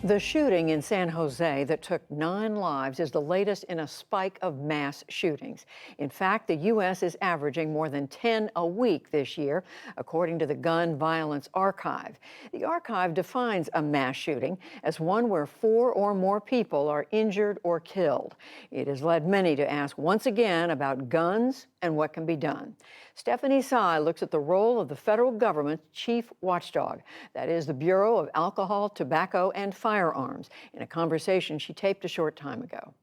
The shooting in San Jose that took 9 lives is the latest in a spike of mass shootings. In fact, the U.S. is averaging more than 10 a week this year, according to the Gun Violence Archive. The archive defines a mass shooting as one where 4 or more people are injured or killed. It has led many to ask once again about guns and what can be done. Stephanie Sy looks at the role of the federal government's chief watchdog, that is the Bureau of Alcohol, Tobacco, and Firearms, in a conversation she taped a short time ago.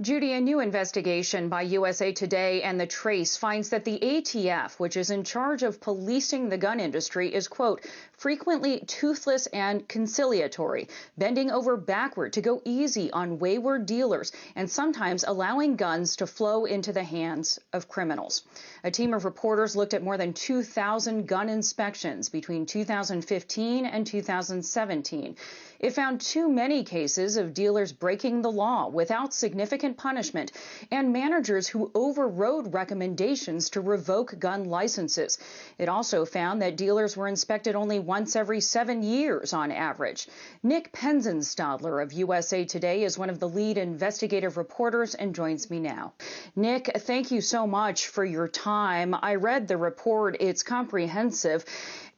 Judy, a new investigation by USA Today and The Trace finds that the ATF, which is in charge of policing the gun industry, is, quote, frequently toothless and conciliatory, bending over backward to go easy on wayward dealers and sometimes allowing guns to flow into the hands of criminals. A team of reporters looked at more than 2,000 gun inspections between 2015 and 2017. It found too many cases of dealers breaking the law without significant punishment and managers who overrode recommendations to revoke gun licenses. It also found that dealers were inspected only once every 7 years on average. Nick Penzenstadler of USA Today is one of the lead investigative reporters and joins me now. Nick, thank you so much for your time. I read the report. It's comprehensive.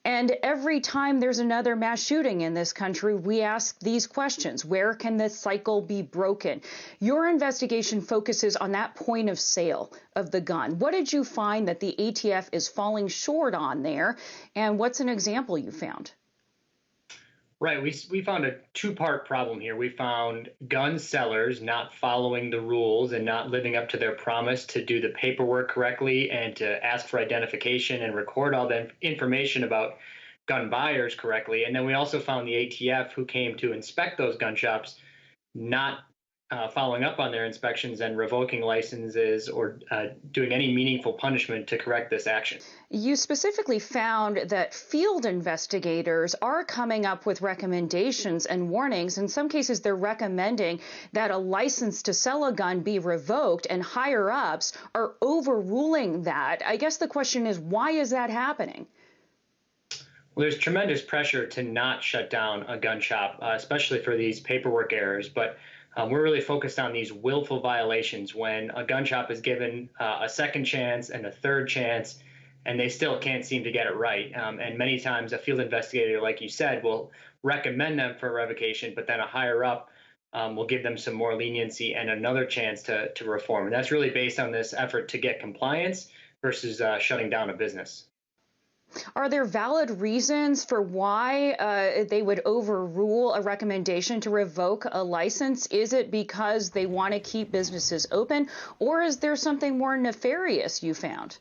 And every time there's another mass shooting in this country, we ask these questions. Where can this cycle be broken? Your investigation focuses on that point of sale of the gun. What did you find that the ATF is falling short on there? And what's an example you found? Right. We found a two-part problem here. We found gun sellers not following the rules and not living up to their promise to do the paperwork correctly and to ask for identification and record all the information about gun buyers correctly. And then we also found the ATF, who came to inspect those gun shops, not following up on their inspections and revoking licenses or doing any meaningful punishment to correct this action. You specifically found that field investigators are coming up with recommendations and warnings. In some cases, they're recommending that a license to sell a gun be revoked, and higher ups are overruling that. I guess the question is, why is that happening? Well, there's tremendous pressure to not shut down a gun shop, especially for these paperwork errors. But we're really focused on these willful violations when a gun shop is given a second chance and a third chance, and they still can't seem to get it right. And many times a field investigator, like you said, will recommend them for revocation, but then a higher up will give them some more leniency and another chance to reform. And that's really based on this effort to get compliance versus shutting down a business. Are there valid reasons for why they would overrule a recommendation to revoke a license? Is it because they want to keep businesses open, or is there something more nefarious you found?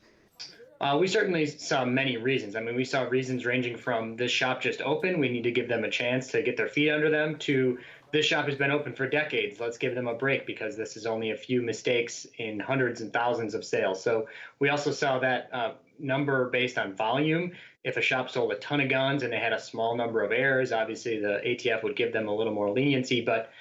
We certainly saw many reasons. I mean, we saw reasons ranging from this shop just opened, we need to give them a chance to get their feet under them, to this shop has been open for decades, let's give them a break because this is only a few mistakes in hundreds and thousands of sales. So we also saw that number based on volume. If a shop sold a ton of guns and they had a small number of errors, obviously the ATF would give them a little more leniency. But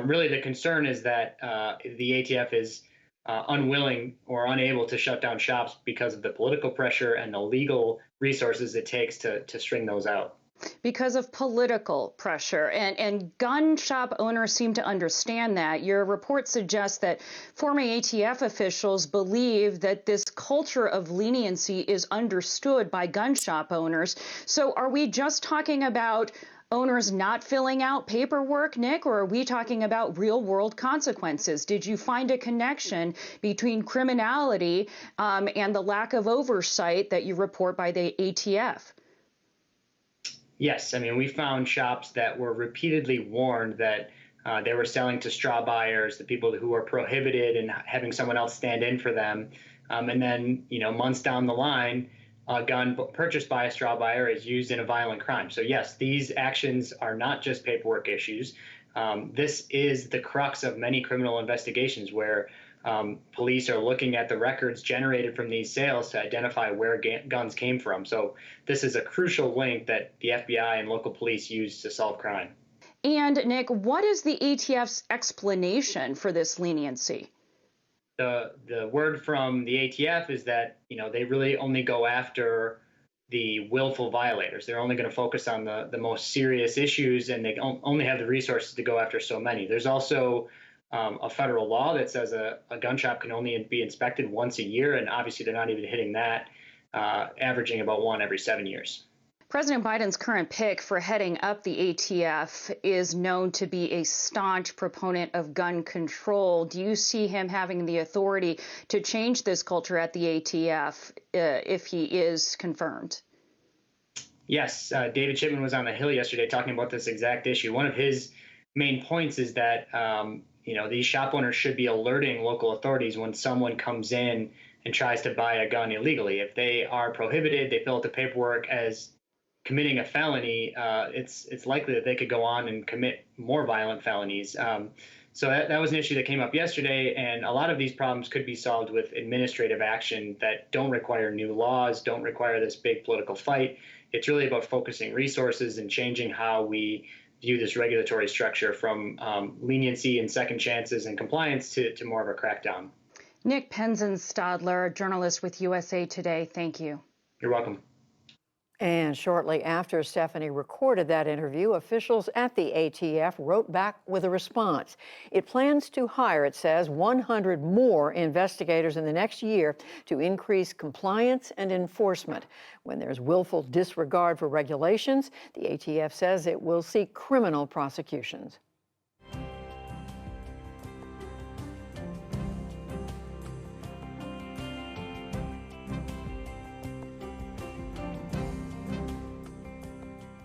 really the concern is that the ATF is unwilling or unable to shut down shops because of the political pressure and the legal resources it takes to string those out. Because of political pressure, and gun shop owners seem to understand that. Your report suggests that former ATF officials believe that this culture of leniency is understood by gun shop owners. So are we just talking about owners not filling out paperwork, Nick, or are we talking about real world consequences? Did you find a connection between criminality and the lack of oversight that you report by the ATF? Yes, I mean, we found shops that were repeatedly warned that they were selling to straw buyers, the people who were prohibited, and having someone else stand in for them. And then, months down the line, a gun purchased by a straw buyer is used in a violent crime. So yes, these actions are not just paperwork issues. This is the crux of many criminal investigations where police are looking at the records generated from these sales to identify where guns came from. So this is a crucial link that the FBI and local police use to solve crime. And Nick, what is the ATF's explanation for this leniency? The word from the ATF is that they really only go after the willful violators. They're only going to focus on the most serious issues, and they only have the resources to go after so many. There's also a federal law that says a gun shop can only be inspected once a year, and obviously they're not even hitting that, averaging about one every 7 years. President Biden's current pick for heading up the ATF is known to be a staunch proponent of gun control. Do you see him having the authority to change this culture at the ATF if he is confirmed? Yes, David Chipman was on the Hill yesterday talking about this exact issue. One of his main points is that these shop owners should be alerting local authorities when someone comes in and tries to buy a gun illegally. If they are prohibited, they fill out the paperwork as committing a felony, it's likely that they could go on and commit more violent felonies. So that was an issue that came up yesterday, and a lot of these problems could be solved with administrative action that don't require new laws, don't require this big political fight. It's really about focusing resources and changing how we view this regulatory structure from leniency and second chances and compliance to more of a crackdown. Nick Penzenstadler, journalist with USA Today, thank you. You're welcome. And shortly after Stephanie recorded that interview, officials at the ATF wrote back with a response. It plans to hire, it says, 100 more investigators in the next year to increase compliance and enforcement. When there's willful disregard for regulations, the ATF says it will seek criminal prosecutions.